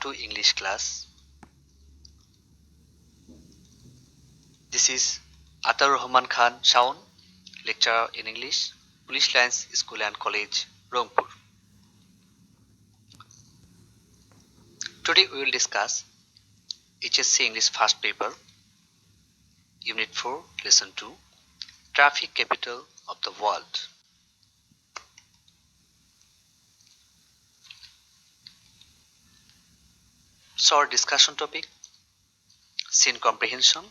to English class. This is Atar Rahman Khan Shaun, lecturer in English, Police Lines School and College, Rangpur. Today we will discuss HSC English first paper, Unit 4, Lesson 2, Traffic Capital of the World. So our discussion topic, Scene Comprehension,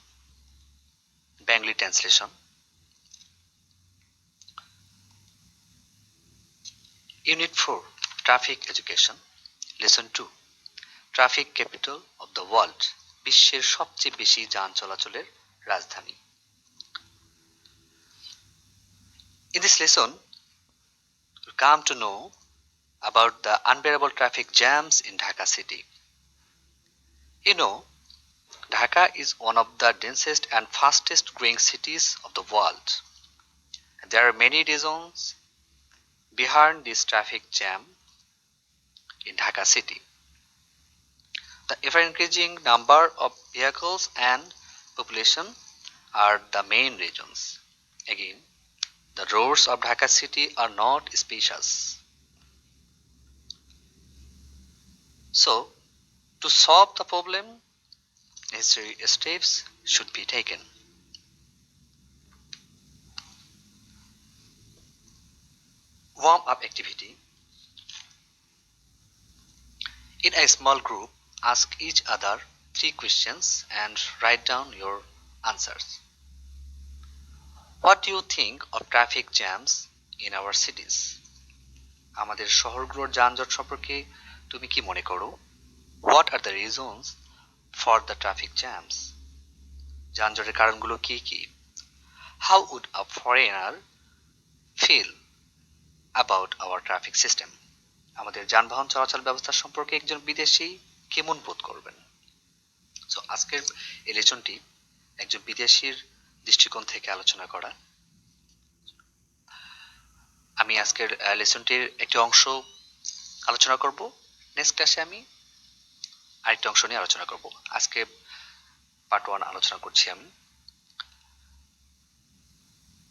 Bengali Translation. Unit 4, Traffic Education, Lesson 2, Traffic Capital of the World, বিশ্বের সবচেয়ে বেশি যান চলাচলের রাজধানী। In this lesson, we'll come to know about the unbearable traffic jams in Dhaka city. You know, Dhaka is one of the densest and fastest growing cities of the world. And there are many reasons behind this traffic jam in Dhaka city. The ever-increasing number of vehicles and population are the main reasons. Again, the roads of Dhaka city are not spacious. So, to solve the problem, necessary steps should be taken. Warm-up activity. In a small group, ask each other 3 questions and write down your answers. What do you think of traffic jams in our cities? আমাদের শহরগুলোর যানজট সম্পর্কে তুমি কি মনে করো? What are the reasons for the traffic jams? যানজটের কারণগুলো কি কি? How would a foreigner feel about our traffic system? আমাদের যানবাহন চলাচল ব্যবস্থা সম্পর্কে একজন বিদেশী কেমন বোধ করবেন? সো আজকের এই লেসনটি একজন বিদেশীর দৃষ্টিকোণ থেকে আলোচনা করা। আমি আজকের লেসনটির একটি অংশ আলোচনা করব। নেক্সট ক্লাসে আমি আরেকটি অংশ নিয়ে আলোচনা করব। আজকে পার্ট 1 আলোচনা করছি আমি।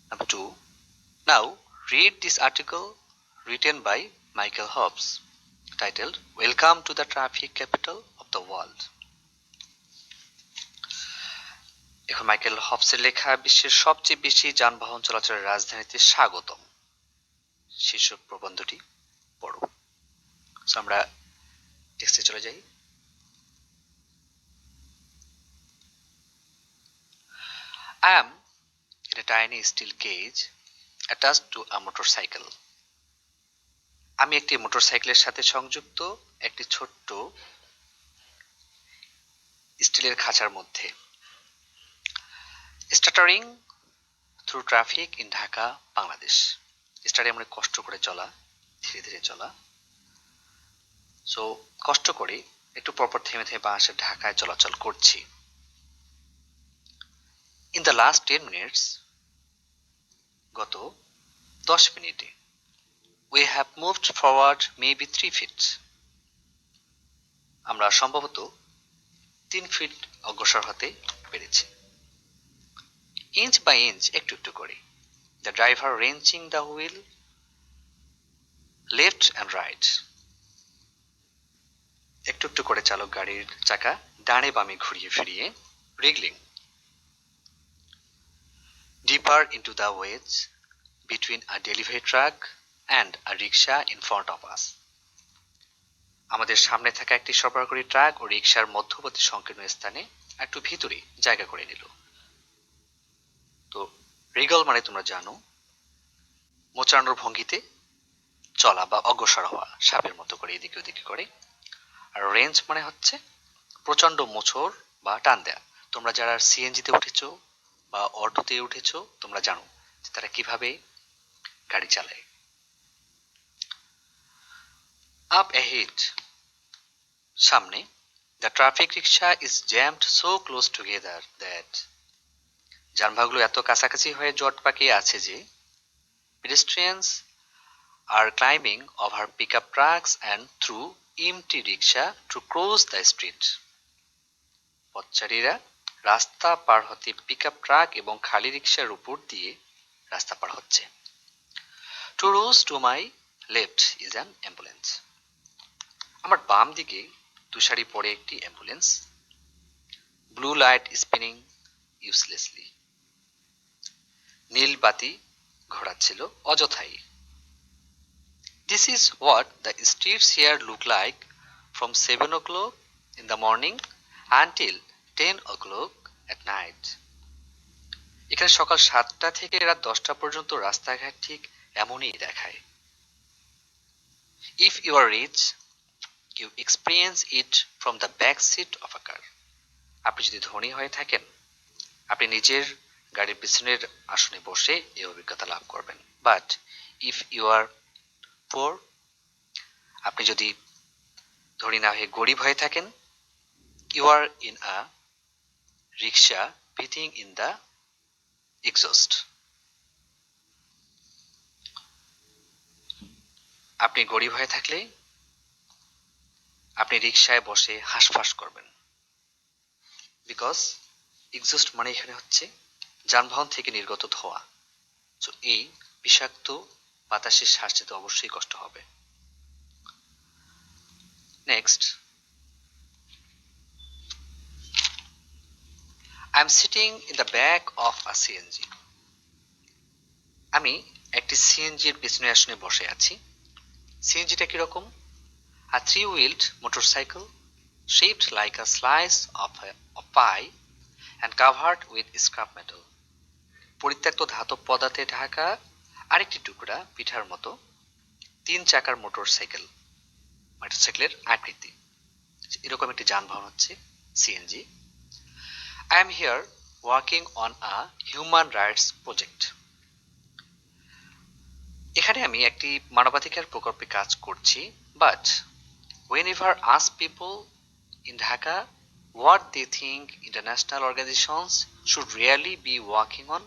Number 2. Now read this article written by Michael Hobbs titled Welcome to the Traffic Capital of the World. এখন মাইকেল হবসের লেখা বিশ্বের সবচেয়ে বেশি যানবাহন চলাচলের রাজধানীতে স্বাগতম শীর্ষক প্রবন্ধটি পড়ো। সো আমরা টেক্সটে চলে যাই। I am in a tiny steel cage attached to a motorcycle. আমি একটি মোটরসাইকেলের সাথে সংযুক্ত একটি ছোট্ট স্টিলের খাঁচার মধ্যে। Stuttering through traffic in Dhaka Bangladesh. Stuttering মানে কষ্ট করে চলা, ধীরে ধীরে চলা। সো কষ্ট করে একটু পরপর থেমে থেমে বাংলাদেশের ঢাকায় চলাচল করছি। ইন দ্য লাস্ট 10 minutes, গত 10 মিনিটে we have moved forward maybe 3 feet. আমরা সম্ভবত 3 ফিট অগ্রসর হতে পেরেছি। ইঞ্চ বাই ইঞ্চ, একটু একটু করে। The driver wrenching the wheel left and right. একটু একটু করে চালক গাড়ির চাকা ডানে বামে ঘুরিয়ে ফিরিয়ে। Wriggling. Deeper into the wedge between a delivery truck and a rickshaw in front of us. আমাদের সামনে থাকা একটি সরবরাহকারী ট্রাক ও রিক্সার মধ্যবর্তী সংকীর্ণ স্থানে একটু ভিতরে জায়গা করে নিল। তো রিগল মানে তোমরা জানো মোচানোর ভঙ্গিতে চলা বা অগ্রসর হওয়া, সাপের মতো করে এদিকে ওদিকে করে। আর রেঞ্জ মানে হচ্ছে প্রচন্ড মোচড় বা টান দেয়া। তোমরা যারা সিএনজিতে উঠেছো বা অটোতে উঠেছো তোমরা জানো যে তারা কিভাবে গাড়ি চালায়। আপ ahead, সামনে, the traffic rickshaw is jammed so close together that যানবাহনগুলো এত কাছাকাছি হয়ে জট পাকিয়ে আছে যে pedestrians are climbing over pickup trucks and through empty rickshaw to cross the street. পথচারীরা রাস্তা পার হতে পিকআপ ট্রাক এবং খালি রিকশার উপর দিয়ে রাস্তা পার হচ্ছে। To rows to my left is an ambulance. আমার বাম দিকে তুষারি পড়ে একটি ambulance. Blue light spinning uselessly. নীল বাতি ঘোরাচ্ছিল অযথাই। This is what the streets here look like from 7 o'clock in the morning until 10 o'clock at night. এখানে সকাল 7টা থেকে রাত 10টা পর্যন্ত রাস্তাঘাট ঠিক এমনই দেখায়। If you are rich, you experience it from the back seat of a car. আপনি যদি ধনী হয়ে থাকেন, আপনি নিজের গাড়ির পিছনের আসনে বসে এই অভিজ্ঞতা লাভ করবেন। But if you are poor, আপনি যদি ধনী না হয়ে গরিব হয়ে থাকেন, you are in a rickshaw breathing in the exhaust. আপনি গরিব হয়ে থাকলে আপনি রিকশায় বসে হাঁসফাঁস করবেন। বিকজ এক্সস্ট মানে এখানে হচ্ছে যানবাহন থেকে নির্গত ধোঁয়া। তো এই বিষাক্ত বাতাসের শ্বাস নিতে অবশ্যই কষ্ট হবে। Next, I am sitting in the back of a CNG. আমি একটি সিএনজির পেছনের আসনে বসে আছি। সিএনজিটা কিরকম? A three-wheeled motorcycle shaped like a slice of pie and covered with scrap metal. পরিত্যক্ত ধাতব পদার্থে ঢাকা আরেকটি টুকরা পিঠার মতো 3 চাকার মোটরসাইকেলের আকৃতি। এরকম একটি যানবাহন হচ্ছে CNG. I am here working on a human rights project. এখানে আমি একটি মানবাধিকার প্রকল্পে কাজ করছি। But whenever ask people in Dhaka what they think international organizations should really be working on,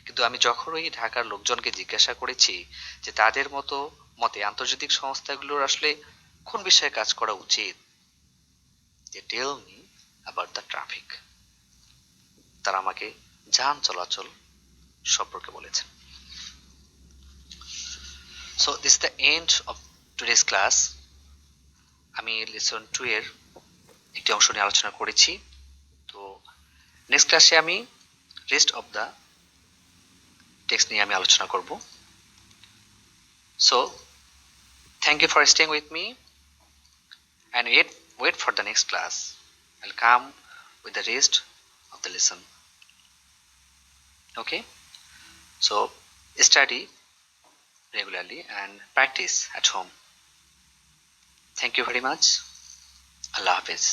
কিন্তু আমি যখনই ঢাকার লোকজনকে জিজ্ঞাসা করেছি যে তাদের মতে আন্তর্জাতিক সংস্থাগুলোর আসলে কোন বিষয়ে কাজ করা উচিত, they tell me about the traffic. তারা আমাকে যান চলাচল সম্পর্কে বলেছেন। So this is the end of today's class. আমি লেসন 2 এর একটি অংশ নিয়ে আলোচনা করেছি। তো নেক্সট ক্লাসে আমি রেস্ট অফ দ্য টেক্সট নিয়ে আমি আলোচনা করব। So thank you for staying with me and wait for the next class. I'll come with the rest of the lesson. Okay, so study regularly and practice at home. Thank you very much. Allah Hafiz.